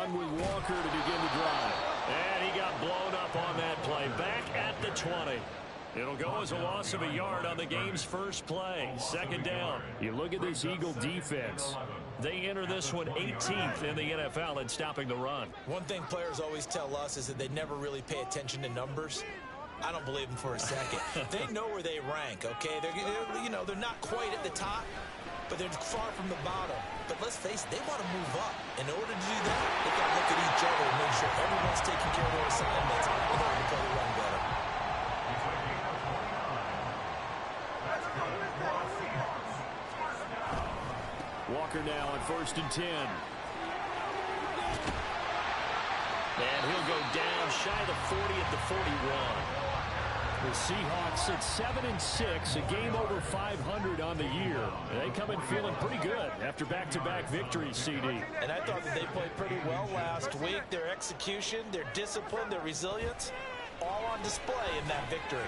run with Walker to begin the drive. And he got blown up on that play. Back at the 20. It'll go as a loss of a yard on the game's first play. Second down. You look at this Eagle defense. They enter this one 18th in the NFL in stopping the run. One thing players always tell us is that they never really pay attention to numbers. I don't believe them for a second. They know where they rank, okay? They're not quite at the top, but they're far from the bottom. But let's face it, they want to move up. In order to do that, they got to look at each other and make sure everyone's taking care of their assignments in order to play the run better. Walker now on 1st and 10. And he'll go down shy of the 40 at the 41. The Seahawks at 7-6, a game over 500 on the year. They come in feeling pretty good after back-to-back victories, CD. And I thought that they played pretty well last week. Their execution, their discipline, their resilience, all on display in that victory.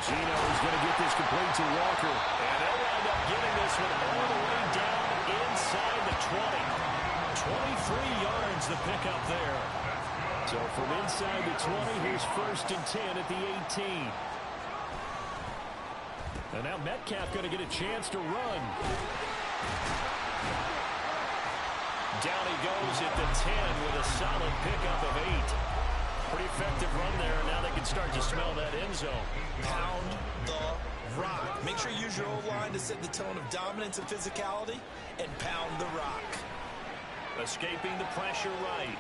Gino is going to get this complete to Walker. And they'll wind up getting this one all the way down inside the 20. 23 yards the pickup there. So from inside the 20, here's 1st and 10 at the 18. And now Metcalf going to get a chance to run. Down he goes at the 10 with a solid pickup of 8. Pretty effective run there. Now they can start to smell that end zone. Pound the rock. Make sure you use your O-line to set the tone of dominance and physicality, and pound the rock. Escaping the pressure right.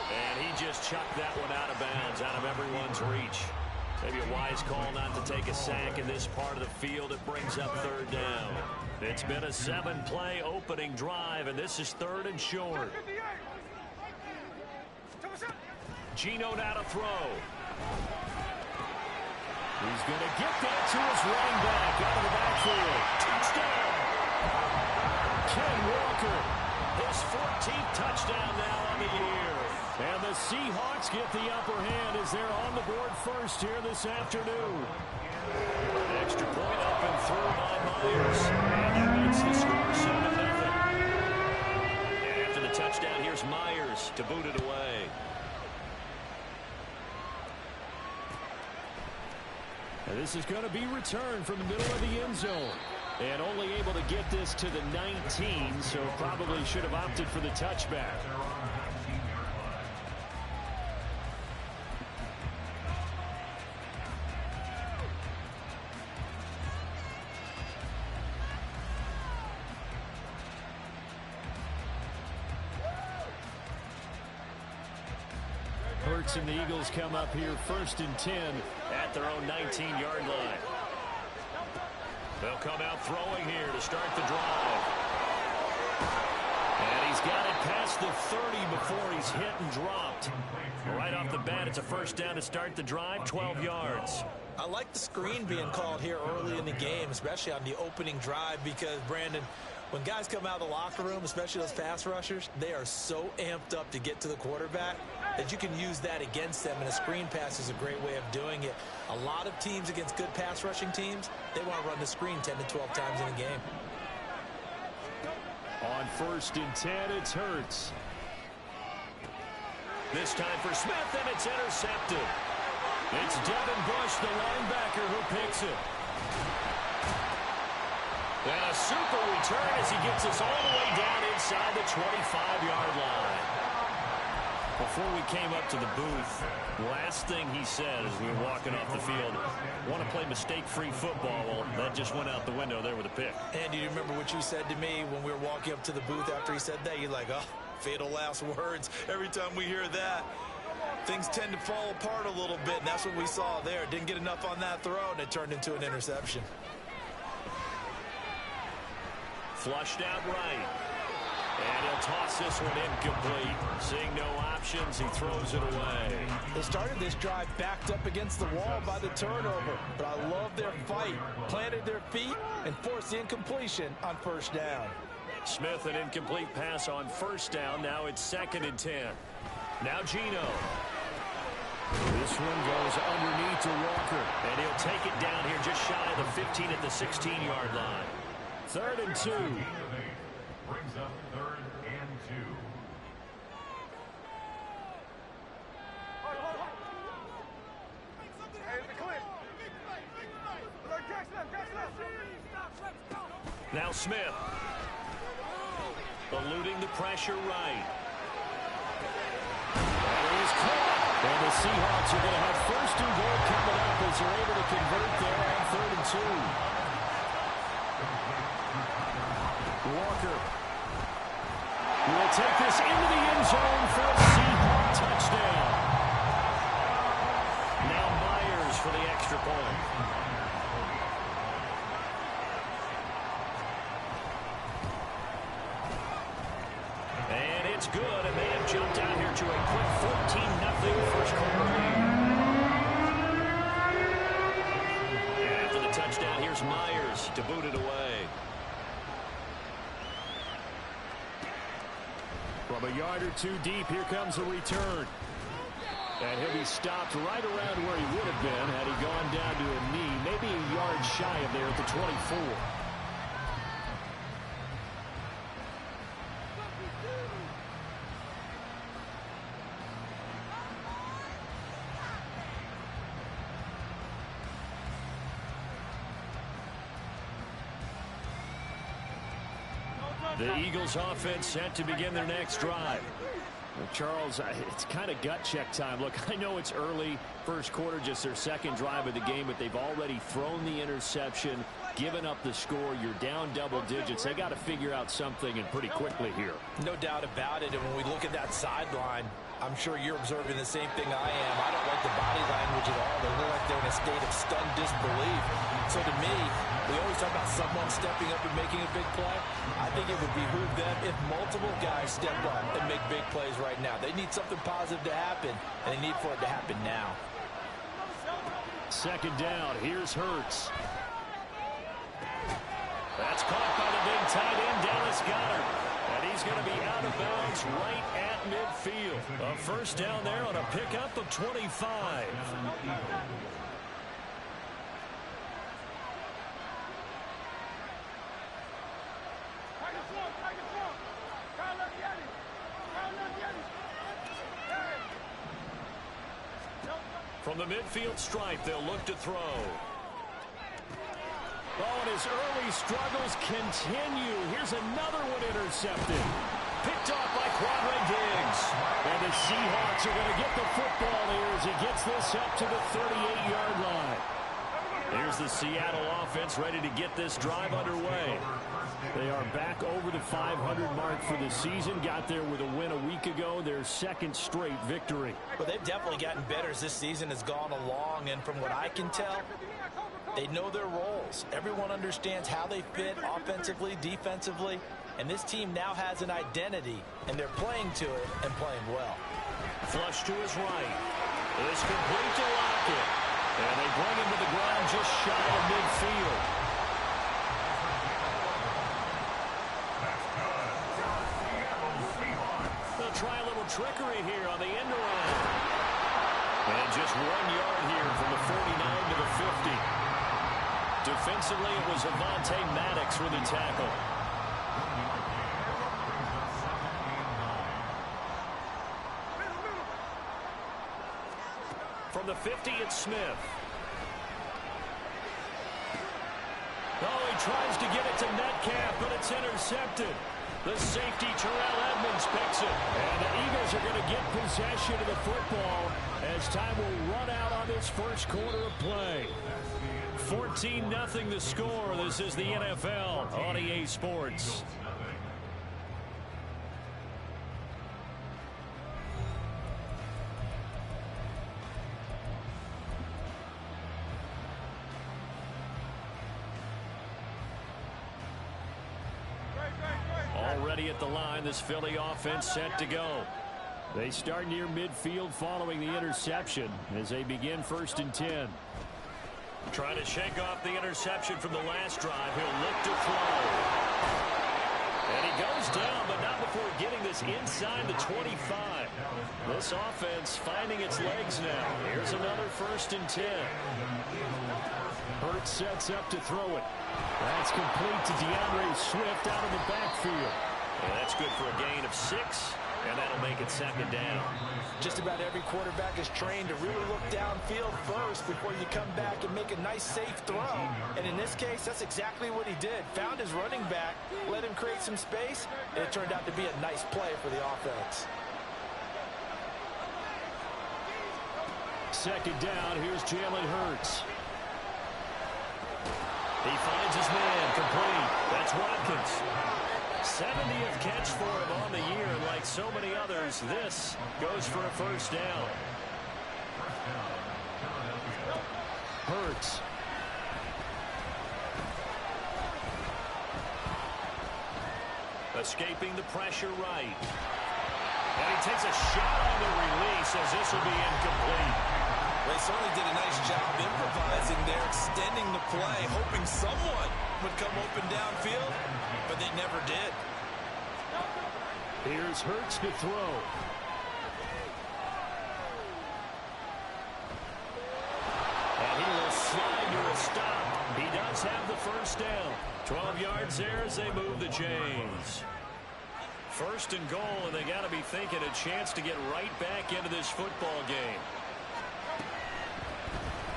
And he just chucked that one out of bounds, out of everyone's reach. Maybe a wise call not to take a sack in this part of the field. It brings up 3rd down. It's been a 7-play opening drive, and this is 3rd and short. Gino now to throw. He's going to get that to his running back out of the backfield. Touchdown! Ken Walker, his 14th touchdown now on the year. And the Seahawks get the upper hand as they're on the board first here this afternoon. Extra point up and through by Myers. And that makes the score 7-0. And after the touchdown, here's Myers to boot it away. And this is going to be returned from the middle of the end zone. And only able to get this to the 19, so probably should have opted for the touchback. Hurts and the Eagles come up here 1st and 10 at their own 19-yard line. They'll come out throwing here to start the drive. And he's got it past the 30 before he's hit and dropped. Right off the bat, it's a 1st down to start the drive, 12 yards. I like the screen being called here early in the game, especially on the opening drive, because, Brandon, when guys come out of the locker room, especially those pass rushers, they are so amped up to get to the quarterback that you can use that against them, and a screen pass is a great way of doing it. A lot of teams against good pass rushing teams, they want to run the screen 10 to 12 times in a game. On 1st and 10, it's Hurts. This time for Smith, and it's intercepted. It's Devin Bush, the linebacker, who picks it. And a super return as he gets us all the way down inside the 25-yard line. Before we came up to the booth, last thing he said as we were walking off the field, want to play mistake-free football. Well, that just went out the window there with a pick. And do you remember what you said to me when we were walking up to the booth after he said that? You're like, oh, fatal last words. Every time we hear that, things tend to fall apart a little bit, and that's what we saw there. Didn't get enough on that throw, and it turned into an interception. Flushed out right. And he'll toss this one incomplete. Seeing no options, he throws it away. They started this drive backed up against the wall by the turnover, but I love their fight. Planted their feet and forced the incompletion on 1st down. Smith, an incomplete pass on 1st down. Now it's 2nd and 10. Now Gino. This one goes underneath to Walker. And he'll take it down here just shy of the 15 at the 16-yard line. 3rd and 2. Brings up 3rd Now Smith. Eluding the pressure right. That is caught. And the Seahawks are going to have first and goal coming up as they're able to convert there on 3rd and 2. Walker will take this into the end zone for a Seahawk touchdown. Now Myers for the extra point. And it's good, and they have jumped out here to a quick 14-0 first quarter lead. And after the touchdown, here's Myers to boot it away. From a yard or two deep, here comes a return. And he'll be stopped right around where he would have been had he gone down to a knee, maybe a yard shy of there at the 24. The Eagles offense set to begin their next drive. Well, Charles, it's kind of gut check time. Look, I know it's early, first quarter, just their second drive of the game, but they've already thrown the interception, given up the score. You're down double digits. They got to figure out something, and pretty quickly here. No doubt about it. And when we look at that sideline, I'm sure you're observing the same thing I am. I don't like the body language at all. They look like they're in a state of stunned disbelief. So to me, we always talk about someone stepping up and making a big play. I think it would behoove them if multiple guys step up and make big plays right now. They need something positive to happen, and they need for it to happen now. Second down. Here's Hurts. That's caught by the big tight end, Dallas Goedert. And he's going to be out of bounds right at midfield. A first down there on a pickup of 25. From the midfield stripe, they'll look to throw. Oh, and his early struggles continue. Here's another one intercepted. Picked off by Quadra Diggs. And the Seahawks are going to get the football here as he gets this up to the 38-yard line. Here's the Seattle offense ready to get this drive underway. They are back over the 500 mark for the season. Got there with a win a week ago, their second straight victory. Well, they've definitely gotten better as this season has gone along, and from what I can tell, they know their roles. Everyone understands how they fit offensively, defensively, and this team now has an identity, and they're playing to it and playing well. Flush to his right. It's complete to Lockett. And they bring him to the ground just shy of midfield. They'll try a little trickery here on the end around. And just 1 yard here from the 49 to the 50. Defensively, it was Avonte Maddox with the tackle. From the 50, it's Smith. Oh, he tries to get it to Metcalf, but it's intercepted. The safety, Terrell Edmonds, picks it. And the Eagles are going to get possession of the football as time will run out on this first quarter of play. 14-0 the score. This is the NFL on EA Sports. Already at the line, this Philly offense set to go. They start near midfield following the interception as they begin 1st and 10. Trying to shake off the interception from the last drive. He'll look to throw. And he goes down, but not before getting this inside the 25. This offense finding its legs now. Here's another 1st and 10. Hurts sets up to throw it. That's complete to DeAndre Swift out of the backfield. And that's good for a gain of 6, and that'll make it 2nd down. Just about every quarterback is trained to really look downfield first before you come back and make a nice, safe throw. And in this case, that's exactly what he did. Found his running back, let him create some space, and it turned out to be a nice play for the offense. 2nd down, here's Jalen Hurts. He finds his man, complete. That's Watkins. 70th catch for him on the year. Like so many others, this goes for a 1st down. Hurts. Escaping the pressure right. And he takes a shot on the release as this will be incomplete. They certainly did a nice job improvising there, extending the play, hoping someone would come open downfield, but they never did. Here's Hurts to throw. And he will slide to a stop. He does have the 1st down. 12 yards there as they move the chains. 1st and goal, and they got to be thinking a chance to get right back into this football game.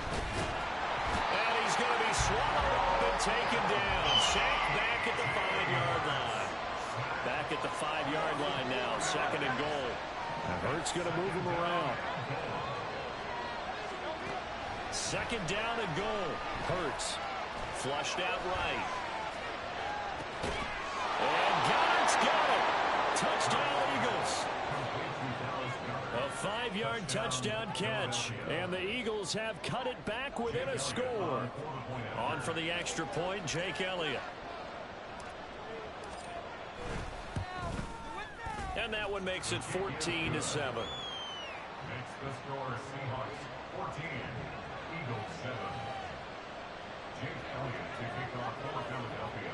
And he's going to be swallowed up and taken down. Sacked back at the 5-yard line. Back at the 5-yard line now. 2nd and goal. And Hurts going to move him around. 2nd down and goal. Hurts flushed out right. And Goddard's got it. Touchdown, Eagles. A 5-yard touchdown catch. And the Eagles have cut it back within a score. On for the extra point, Jake Elliott. And that one makes it 14-7. Makes the score Seahawks 14, Eagles 7. Jake Elliott to kick off for Philadelphia.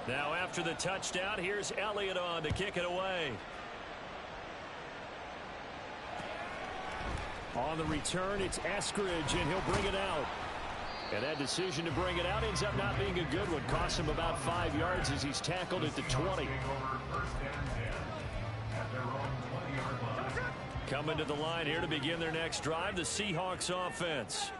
Now after the touchdown, here's Elliott on to kick it away. On the return, it's Eskridge, and he'll bring it out. And that decision to bring it out ends up not being a good one. Costs him about 5 yards as he's tackled at the 20. Coming to the line here to begin their next drive, the Seahawks offense.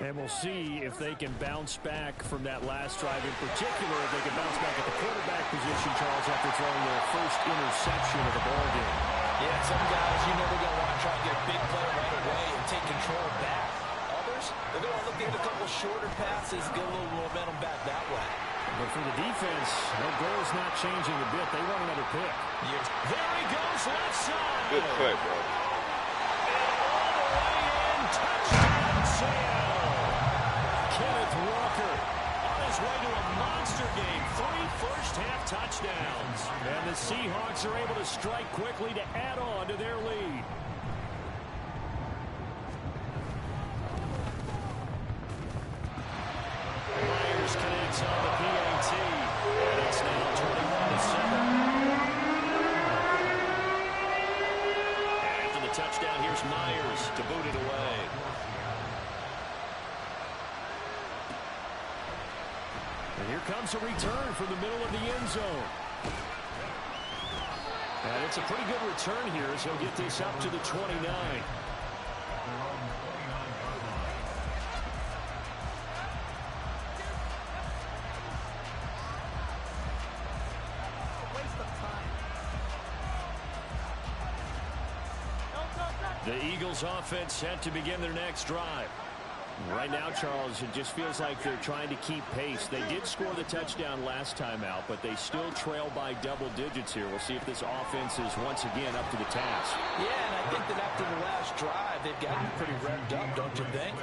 And we'll see if they can bounce back from that last drive. In particular, if they can bounce back at the quarterback position, Charles, after throwing their first interception of the ball game. Yeah, some guys, you know they're going to want to try and get a big play right away and take control back. Others, they're going to look at a couple shorter passes, get a little momentum back that way. But for the defense, their goal is not changing a bit. They want another pick. Yes. There he goes, left side. Good play, bro. And all the way in, touchdown, Seattle. Kenneth Walker on his way to a monster game. 3 first-half touchdowns. And the Seahawks are able to strike quickly to add on to their lead. Myers connects on the PAT. And it's now 21-7. After the touchdown, here's Myers to boot it away. And here comes a return from the middle of the end zone. And it's a pretty good return here as he'll get this up to the 29. The Eagles offense set to begin their next drive. Right now, Charles, it just feels like they're trying to keep pace. They did score the touchdown last time out, but they still trail by double digits here. We'll see if this offense is once again up to the task. Yeah, and I think that after the last drive, they've gotten pretty revved up, don't you think?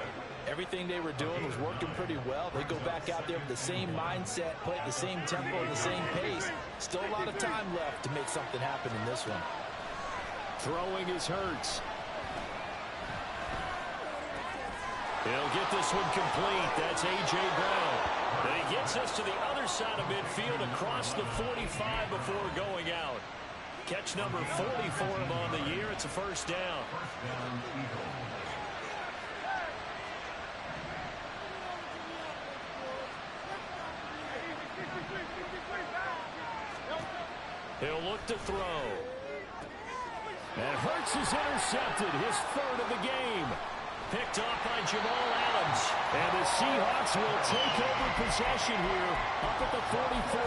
Everything they were doing was working pretty well. They go back out there with the same mindset, play at the same tempo and the same pace. Still a lot of time left to make something happen in this one. Throwing is Hurts. He'll get this one complete. That's A.J. Brown. And he gets us to the other side of midfield across the 45 before going out. Catch number 40 for him on the year. It's a first down. He'll look to throw. And Hurts is intercepted, his third of the game. Picked off by Jamal Adams. And the Seahawks will take over possession here up at the 44.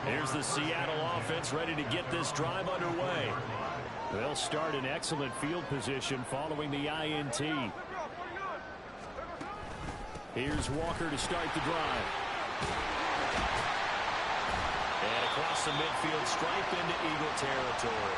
Here's the Seattle offense ready to get this drive underway. They'll start in excellent field position following the INT. Here's Walker to start the drive. And across the midfield stripe into Eagle territory.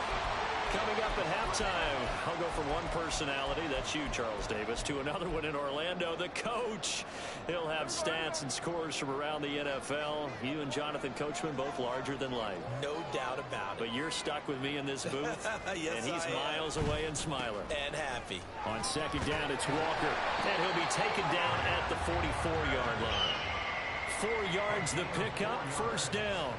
Coming up at halftime, I'll go from one personality, that's you, Charles Davis, to another one in Orlando, the coach. He'll have stats and scores from around the NFL. You and Jonathan Coachman both larger than life. No doubt about it. But you're stuck with me in this booth. Yes, and he's miles away and smiling. And happy. On second down, it's Walker. And he'll be taken down at the 44-yard line. 4 yards the pickup, first down.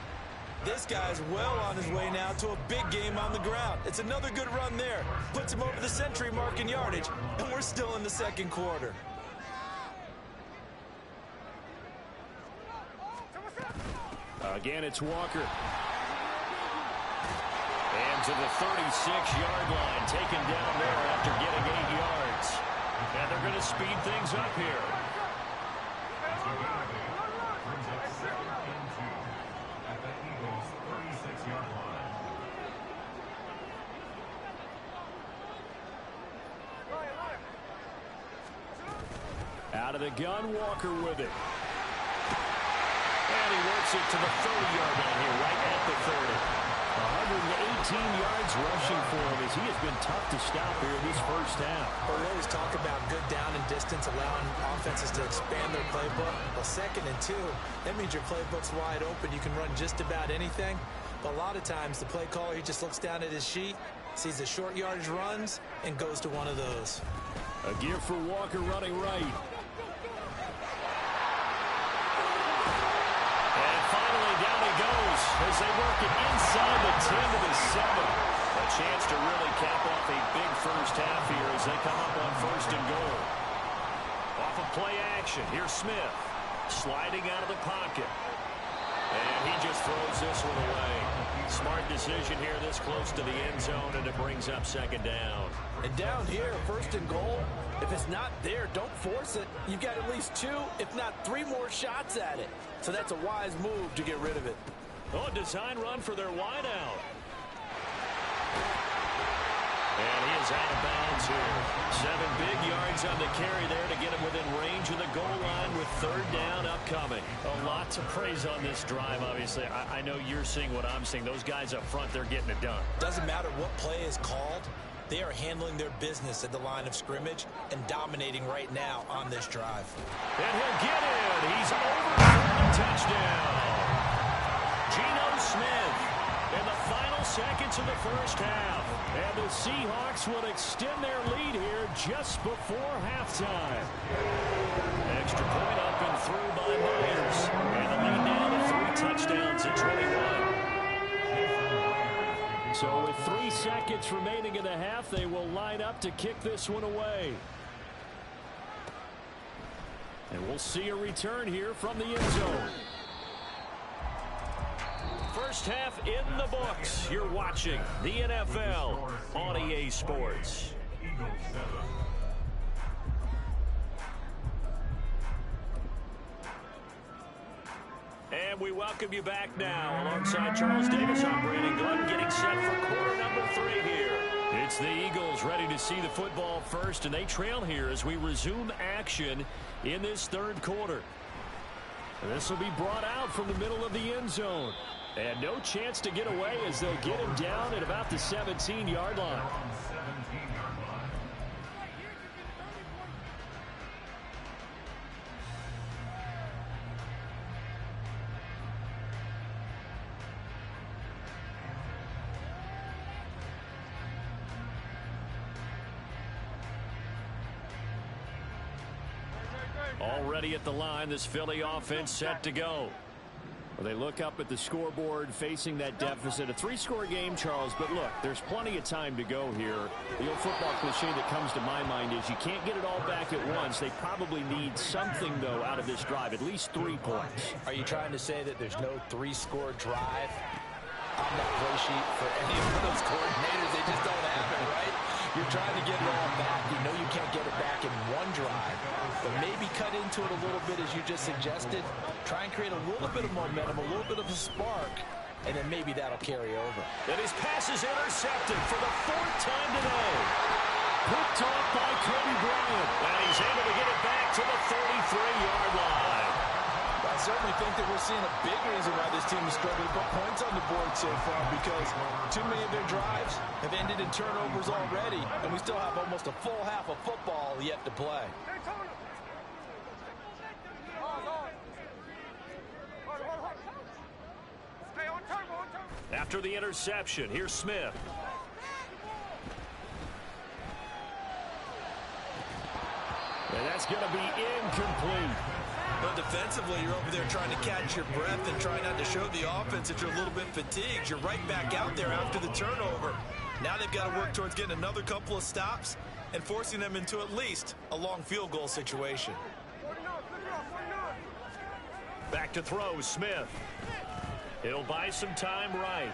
This guy's well on his way now to a big game on the ground. It's another good run there. Puts him over the century mark in yardage, and we're still in the second quarter. Again, it's Walker. And to the 36-yard line, taken down there after getting 8 yards. And they're going to speed things up here. Out of the gun, Walker with it. And he works it to the 30-yard line here, right at the 30. 118 yards rushing for him as he has been tough to stop here in this first half. Well, we always talk about good down and distance, allowing offenses to expand their playbook. Well, 2nd and 2, that means your playbook's wide open. You can run just about anything. But a lot of times, the play caller, he just looks down at his sheet, sees the short yardage runs, and goes to one of those. A give for Walker running right. Down he goes as they work it inside the 10 to the 7. A chance to really cap off a big first half here as they come up on 1st and goal. Off of play action, here's Smith sliding out of the pocket. And he just throws this one away. Smart decision here this close to the end zone, and it brings up 2nd down. And down here, 1st and goal, if it's not there, don't force it. You've got at least 2, if not 3 more shots at it. So that's a wise move to get rid of it. Oh, design run for their wideout. And he is out of bounds here. 7 big yards on the carry there to get him within range of the goal line with 3rd down upcoming. A lot to praise on this drive, obviously. I know you're seeing what I'm seeing. Those guys up front, they're getting it done. Doesn't matter what play is called. They are handling their business at the line of scrimmage and dominating right now on this drive. And he'll get it. He's over for the touchdown. Geno Smith in the final seconds of the first half. And the Seahawks will extend their lead here just before halftime. Extra point up and through by Myers. And the lead now to 3 touchdowns at 21. So with 3 seconds remaining in the half, they will line up to kick this one away. And we'll see a return here from the end zone. First half in the books. You're watching the NFL on EA Sports. And we welcome you back now. Alongside Charles Davis, I'm Brandon Glenn, getting set for quarter number 3 here. It's the Eagles ready to see the football first, and they trail here as we resume action in this 3rd quarter. And this will be brought out from the middle of the end zone. And no chance to get away as they'll get him down at about the 17-yard line. Already at the line, this Philly offense set to go. Well, they look up at the scoreboard facing that deficit. A 3-score game, Charles, but look, there's plenty of time to go here. The old football cliche that comes to my mind is you can't get it all back at once. They probably need something, though, out of this drive, at least 3 points. Are you trying to say that there's no 3-score drive on that play sheet for any of those coordinators? They just don't have it, right? You're trying to get it all back. You know you can't get it back in one drive, but maybe cut into it a little bit as you just suggested. Try and create a little bit of momentum, a little bit of a spark, and then maybe that'll carry over. And his pass is intercepted for the 4th time today. Picked off by Kobe Bryant, and he's able to get it back to the 33-yard line. I certainly think that we're seeing a big reason why this team is struggling to put points on the board so far, because too many of their drives have ended in turnovers already, and we still have almost a full half of football yet to play. After the interception, here's Smith. And that's going to be incomplete. But defensively, you're over there trying to catch your breath and trying not to show the offense that you're a little bit fatigued. You're right back out there after the turnover. Now they've got to work towards getting another couple of stops and forcing them into at least a long field goal situation. Back to throw, Smith. He'll buy some time right.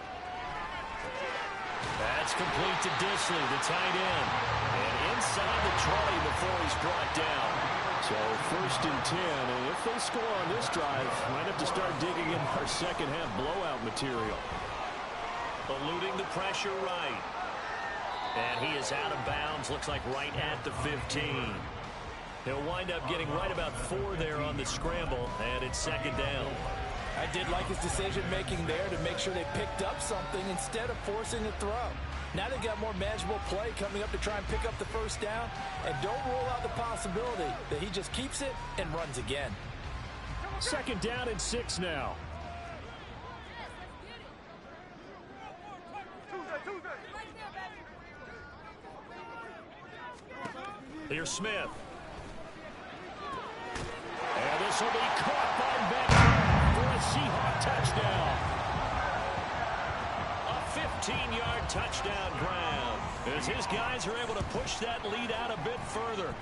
That's complete to Disley, the tight end. And inside the 20 before he's brought down. So 1st and 10, and if they score on this drive, might have to start digging in our second half blowout material. Eluding the pressure right. And he is out of bounds, looks like right at the 15. He'll wind up getting right about 4 there on the scramble, and it's 2nd down. I did like his decision-making there to make sure they picked up something instead of forcing a throw. Now they've got more manageable play coming up to try and pick up the 1st down, and don't rule out the possibility that he just keeps it and runs again. 2nd down and 6 now. Here's Smith. And this will be caught by Beck for a Seahawk touchdown. A 15-yard touchdown ground as his guys are able to push that lead out a bit further.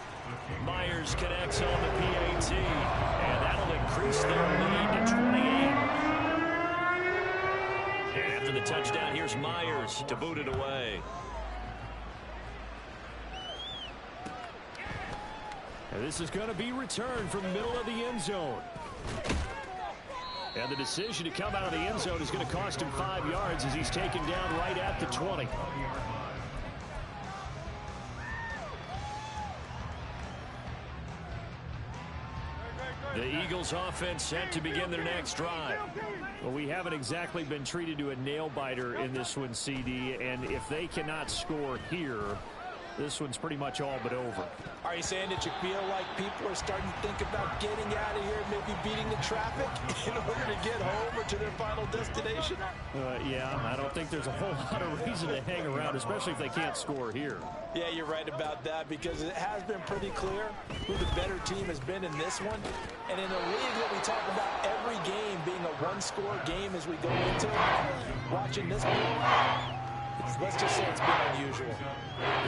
Myers connects on the PAT, and that'll increase their lead to 28. And after the touchdown, here's Myers to boot it away. And this is going to be returned from the middle of the end zone. And the decision to come out of the end zone is going to cost him 5 yards as he's taken down right at the 20. The Eagles offense set to begin their next drive. Well, we haven't exactly been treated to a nail-biter in this one, CD, and if they cannot score here, this one's pretty much all but over. Are you saying that you feel like people are starting to think about getting out of here, maybe beating the traffic in order to get home or to their final destination? Yeah, I don't think there's a whole lot of reason to hang around, especially if they can't score here. Yeah, you're right about that, because it has been pretty clear who the better team has been in this one. And in a league that we talk about every game being a one-score game as we go into watching this game, let's just say it's been unusual.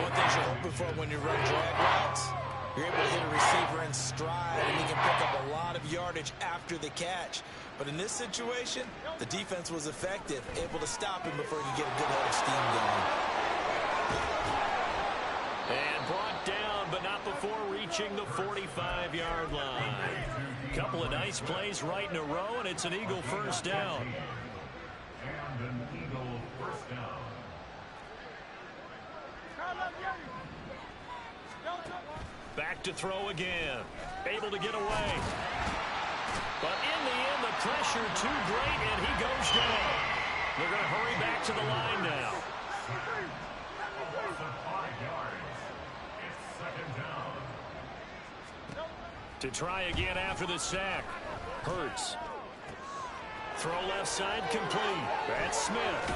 One thing you're hoping for when you run drag routes, you're able to hit a receiver in stride, and you can pick up a lot of yardage after the catch. But in this situation, the defense was effective, able to stop him before he could get a good head of steam going. And brought down, but not before reaching the 45-yard line. Couple of nice plays right in a row, and it's an Eagle 1st down. And an Eagle 1st down. Back to throw again. Able to get away. But in the end, the pressure too great, and he goes down. They're going to hurry back to the line now. Less than 5 yards. It's 2nd down. To try again after the sack. Hurts. Throw left side complete. That's Smith.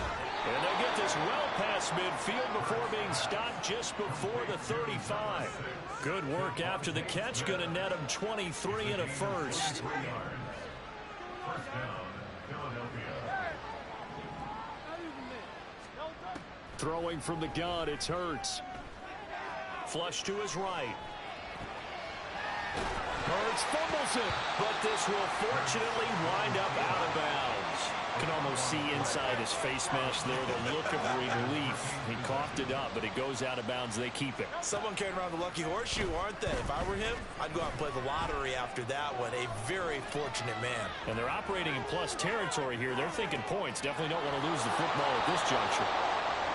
And they get this well past midfield before being stopped just before the 35. Good work after the catch. Going to net him 23 and a 1st. 1st down. Throwing from the gun, it's Hurts. Flush to his right. Hurts fumbles it. But this will fortunately wind up out of bounds. You can almost see inside his face mask there the look of relief. He coughed it up, but it goes out of bounds. They keep it. Someone carrying around the lucky horseshoe, aren't they? If I were him, I'd go out and play the lottery after that one. A very fortunate man. And they're operating in plus territory here. They're thinking points. Definitely don't want to lose the football at this juncture.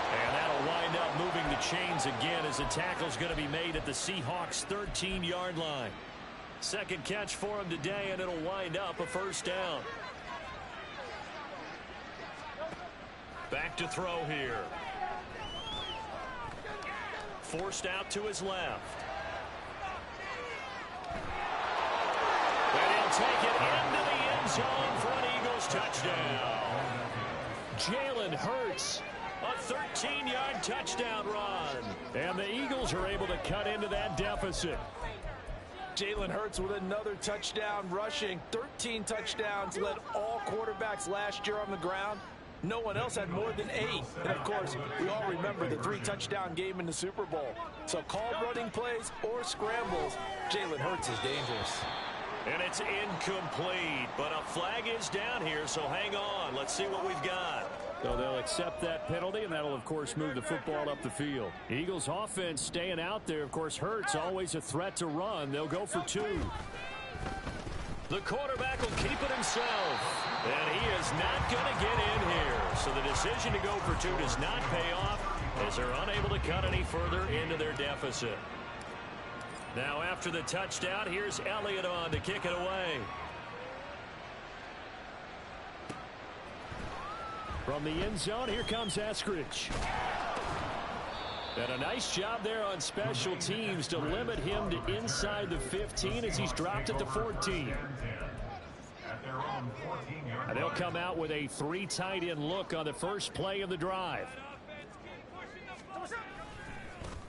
And that'll wind up moving the chains again as the tackle's going to be made at the Seahawks' 13-yard line. Second catch for him today, and it'll wind up a first down. Back to throw here. Forced out to his left. And he'll take it into the end zone for an Eagles touchdown. Jalen Hurts, a 13-yard touchdown run. And the Eagles are able to cut into that deficit. Jalen Hurts with another touchdown rushing. 13 touchdowns, led all quarterbacks last year on the ground. No one else had more than 8. And, of course, we all remember the 3-touchdown game in the Super Bowl. So call running plays or scrambles. Jalen Hurts is dangerous. And it's incomplete, but a flag is down here, so hang on. Let's see what we've got. So they'll accept that penalty, and that'll, of course, move the football up the field. Eagles offense staying out there. Of course, Hurts always a threat to run. They'll go for 2. The quarterback will keep it himself. And he is not going to get in here. So the decision to go for 2 does not pay off as they're unable to cut any further into their deficit. Now after the touchdown, here's Elliott on to kick it away. From the end zone, here comes Eskridge. And a nice job there on special teams to limit him to inside the 15 as he's dropped it to 14. And they'll come out with a 3 tight end look on the first play of the drive.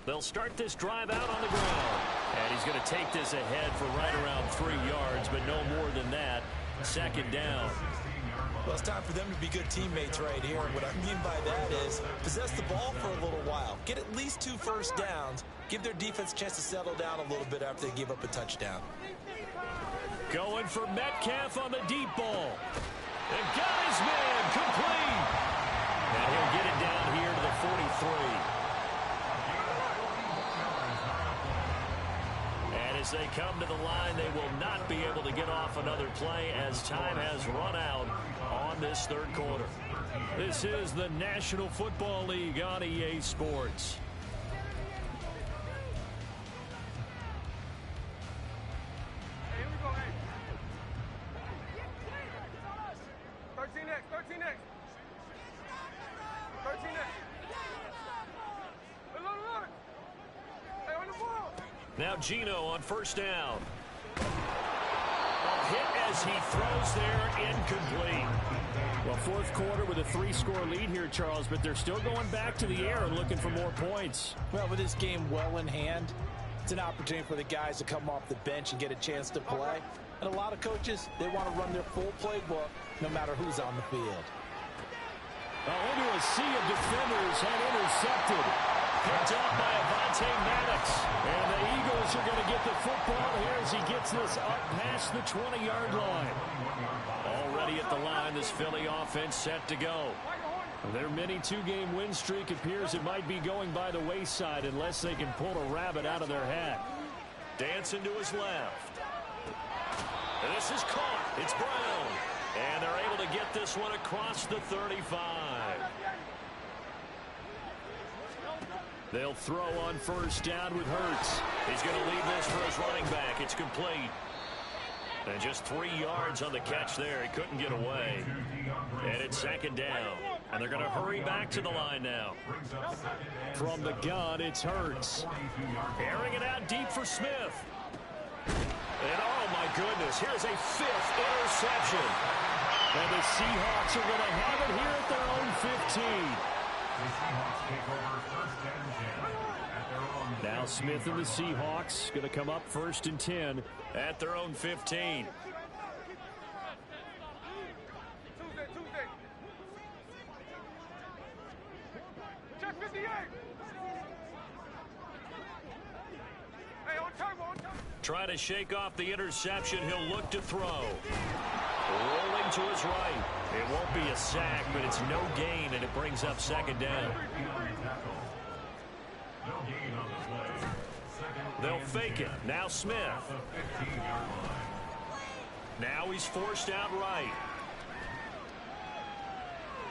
They'll start this drive out on the ground. And he's going to take this ahead for right around 3 yards, but no more than that. Second down. Well, it's time for them to be good teammates right here. And what I mean by that is possess the ball for a little while. Get at least 2 first downs. Give their defense a chance to settle down a little bit after they give up a touchdown. Going for Metcalf on the deep ball. And got his man complete. And he'll get it down here to the 43. And as they come to the line, they will not be able to get off another play as time has run out on this third quarter. This is the National Football League on EA Sports. Now Gino on first down. A hit as he throws there, incomplete. Well, fourth quarter with a 3-score lead here, Charles, but they're still going back to the air and looking for more points. Well, with this game well in hand, it's an opportunity for the guys to come off the bench and get a chance to play. And a lot of coaches, they want to run their full playbook no matter who's on the field. Into a sea of defenders and intercepted. Picked off by Avonte Maddox. And the Eagles are going to get the football here as he gets this up past the 20-yard line. Already at the line, this Philly offense set to go. Their mini 2-game win streak appears it might be going by the wayside unless they can pull a rabbit out of their hat. Dancing to his left. And this is caught. It's Brown. And they're able to get this one across the 35. They'll throw on first down with Hurts. He's going to leave this for his running back. It's complete. And just 3 yards on the catch there. He couldn't get away. And it's second down. And they're going to hurry back to the line now. From the gun, it's Hurts. Airing it out deep for Smith. And oh my goodness, here's a 5th interception. And the Seahawks are going to have it here at their own 15. Now Smith and the Seahawks going to come up 1st and 10 at their own 15. Tuesday. Trying to shake off the interception. He'll look to throw. Rolling to his right. It won't be a sack, but it's no gain, and it brings up second down. They'll fake it. Now Smith. Now he's forced out right.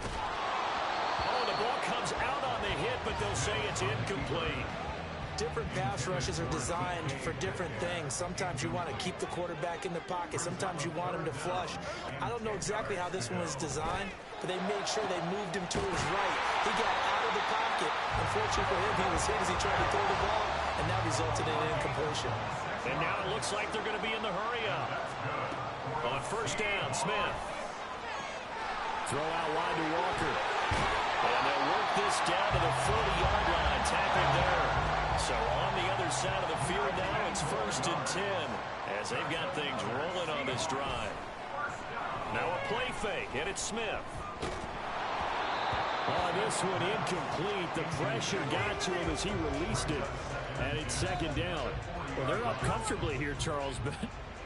Oh, the ball comes out on the hit, but they'll say it's incomplete. Different pass rushes are designed for different things. Sometimes you want to keep the quarterback in the pocket. Sometimes you want him to flush. I don't know exactly how this one was designed, but they made sure they moved him to his right. He got out of the pocket. Unfortunately for him, he was hit as he tried to throw the ball, and that resulted in an incompletion. And now it looks like they're going to be in the hurry-up. On first down, Smith. Throw out wide to Walker. And they'll work this down to the 40-yard line. Tackled there. So on the other side of the field now, it's 1st and 10 as they've got things rolling on this drive. Now a play fake, and it's Smith. Oh, this one incomplete. The pressure got to him as he released it, and it's 2nd down. Well, they're up comfortably here, Charles, but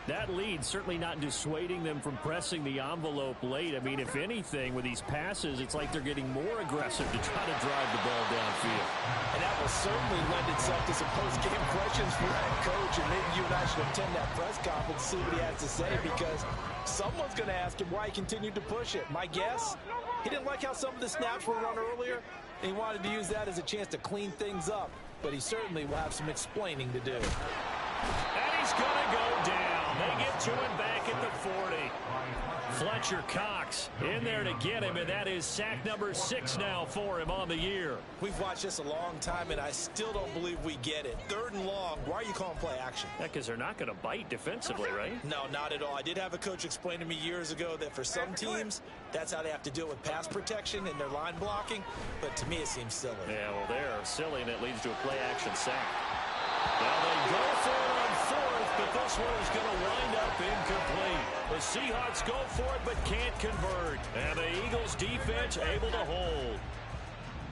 that lead certainly not dissuading them from pressing the envelope late. I mean, if anything, with these passes, it's like they're getting more aggressive to try to drive the ball downfield. And that will certainly lend itself to some post-game questions for that coach, and maybe you and I should attend that press conference to see what he has to say, because someone's going to ask him why he continued to push it. My guess, he didn't like how some of the snaps were run earlier, and he wanted to use that as a chance to clean things up, but he certainly will have some explaining to do. And he's going to go down. They get to him back at the 40. Fletcher Cox in there to get him, and that is sack number 6 now for him on the year. We've watched this a long time, and I still don't believe we get it. 3rd and long, why are you calling play action? Yeah, because they're not going to bite defensively, right? No, not at all. I did have a coach explain to me years ago that for some teams, that's how they have to deal with pass protection and their line blocking, but to me it seems silly. Yeah, well, they're silly, and it leads to a play-action sack. Well, they go for it on 4th, but this one is going to wind up incomplete. The Seahawks go for it, but can't convert. And the Eagles defense able to hold.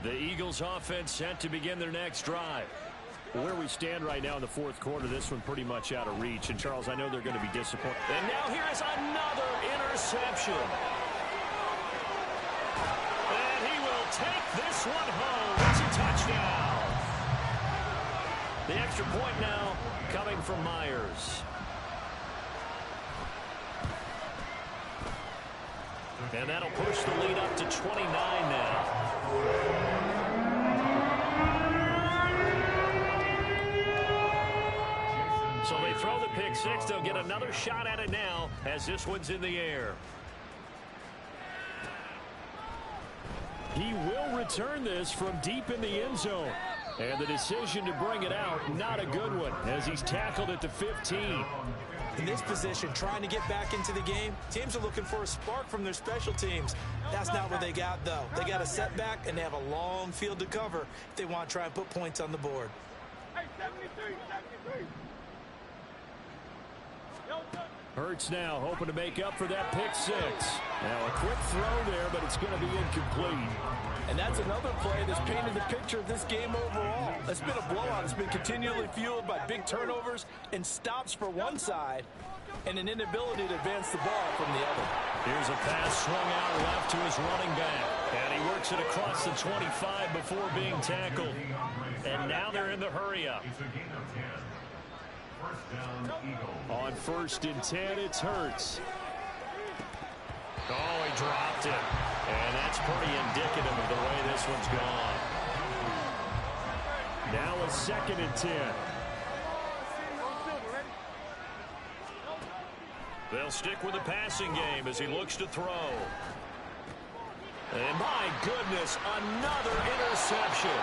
The Eagles offense set to begin their next drive. Where we stand right now in the 4th quarter, this one pretty much out of reach. And, Charles, I know they're going to be disappointed. And now here is another interception. And he will take this one home. It's a touchdown. The extra point now coming from Myers. And that'll push the lead up to 29 now. So they throw the pick 6. They'll get another shot at it now as this one's in the air. He will return this from deep in the end zone. And the decision to bring it out, not a good one, as he's tackled at the 15. In this position, trying to get back into the game, teams are looking for a spark from their special teams. That's not what they got, though. They got a setback, and they have a long field to cover if they want to try and put points on the board. Hurts now hoping to make up for that pick 6. Now a quick throw there, but it's going to be incomplete. And that's another play that's painted the picture of this game overall. It's been a blowout. It's been continually fueled by big turnovers and stops for one side and an inability to advance the ball from the other. Here's a pass swung out left to his running back. And he works it across the 25 before being tackled. And now they're in the hurry-up. On 1st and 10, it's Hurts. Oh, he dropped it. And that's pretty indicative of the way this one's gone. Now a 2nd and 10. They'll stick with the passing game as he looks to throw. And my goodness, another interception.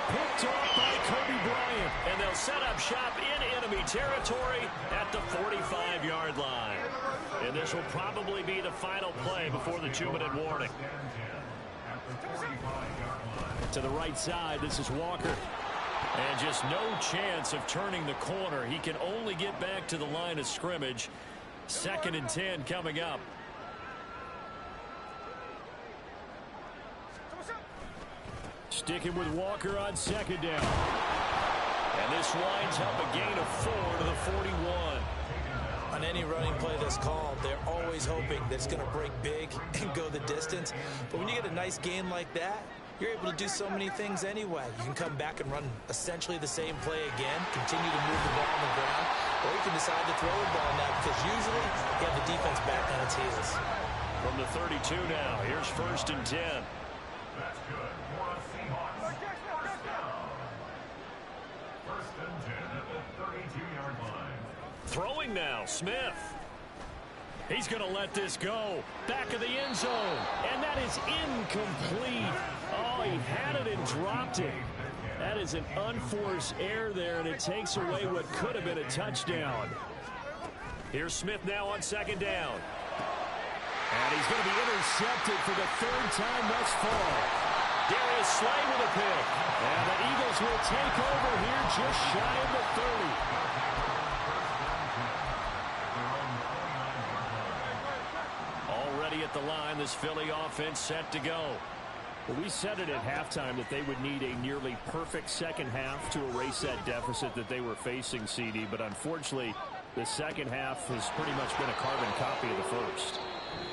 Picked off by Kobe Bryant. And they'll set up shop in enemy territory at the 45-yard line. And this will probably be the final play before the 2-minute warning. To the right side, this is Walker. And just no chance of turning the corner. He can only get back to the line of scrimmage. 2nd and 10 coming up. Sticking with Walker on 2nd down. And this winds up a gain of 4 to the 41. On any running play that's called, they're always hoping that it's going to break big and go the distance. But when you get a nice gain like that, you're able to do so many things anyway. You can come back and run essentially the same play again, continue to move the ball on the ground, or you can decide to throw the ball now because usually you have the defense back on its heels. From the 32 now, here's 1st and 10. That's good. For the Seahawks. First down. 1st and 10 at the 32-yard line. Throwing now, Smith. He's going to let this go. Back of the end zone. And that is incomplete. Oh, he had it and dropped it. That is an unforced error there, and it takes away what could have been a touchdown. Here's Smith now on 2nd down. And he's going to be intercepted for the 3rd time thus far. Darius Slay with a pick. And the Eagles will take over here just shy of the 30. Already at the line, this Philly offense set to go. Well, we said it at halftime that they would need a nearly perfect second half to erase that deficit that they were facing, CD. But unfortunately, the second half has pretty much been a carbon copy of the first.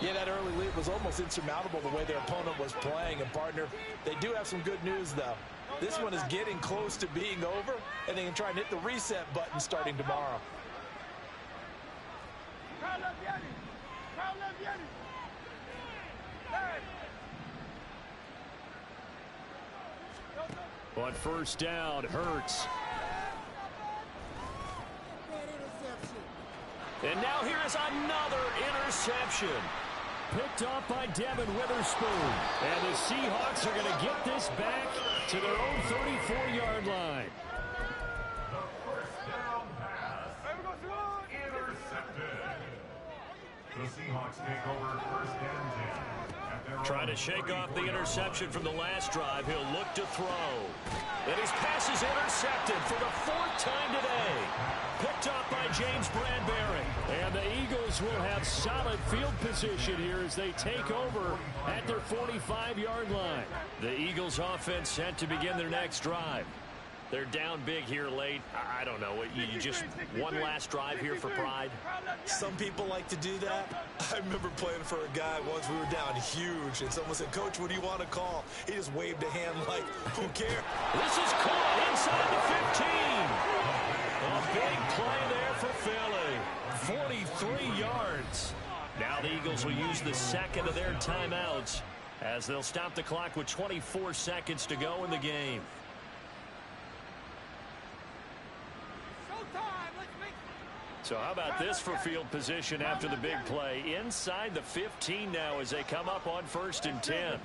Yeah, that early lead was almost insurmountable the way their opponent was playing. And, partner, they do have some good news, though. This one is getting close to being over, and they can try and hit the reset button starting tomorrow. On 1st down, Hurts. And now here is another interception. Picked off by Devin Witherspoon. And the Seahawks are going to get this back to their own 34-yard line. The 1st down pass. Intercepted. The Seahawks take over 1st and 10. Trying to shake off the interception from the last drive. He'll look to throw. And his pass is intercepted for the 4th time today. Picked off by James Bradbury. And the Eagles will have solid field position here as they take over at their 45-yard line. The Eagles offense set to begin their next drive. They're down big here late. I don't know. You just one last drive here for pride? Some people like to do that. I remember playing for a guy once. We were down huge, and someone said, "Coach, what do you want to call?" He just waved a hand like, who cares? This is caught inside the 15. A big play there for Philly. 43 yards. Now the Eagles will use the second of their timeouts as they'll stop the clock with 24 seconds to go in the game. So how about this for field position after the big play? Inside the 15 now as they come up on 1st and 10.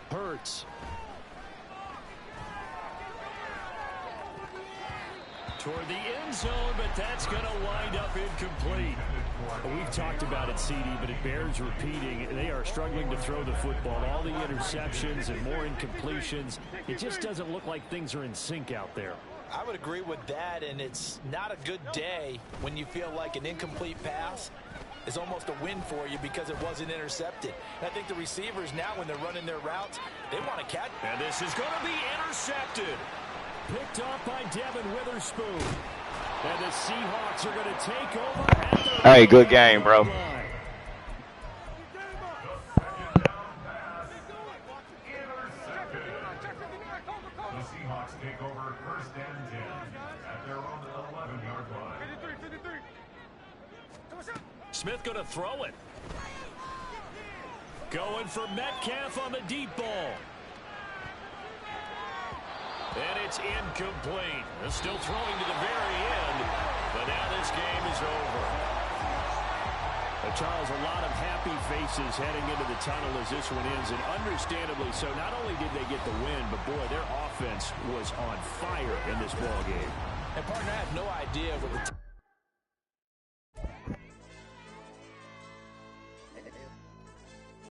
Hurts. Toward the end zone, but that's going to wind up incomplete. We've talked about it, CD, but it bears repeating. They are struggling to throw the football. All the interceptions and more incompletions. It just doesn't look like things are in sync out there. I would agree with that, and it's not a good day when you feel like an incomplete pass is almost a win for you because it wasn't intercepted. And I think the receivers now, when they're running their routes, they want to catch. And this is going to be intercepted. Picked off by Devin Witherspoon. And the Seahawks are going to take over at their Hey, good game, bro. The 2nd down pass. Intercepted. The Seahawks take over 1st and 10 at their own 11-yard line. Smith going to throw it. Going for Metcalf on the deep ball. And it's incomplete. They're still throwing to the very end, but now this game is over. Charles, a lot of happy faces heading into the tunnel as this one ends, and understandably so. Not only did they get the win, but boy, their offense was on fire in this ball game. And partner, I have no idea what the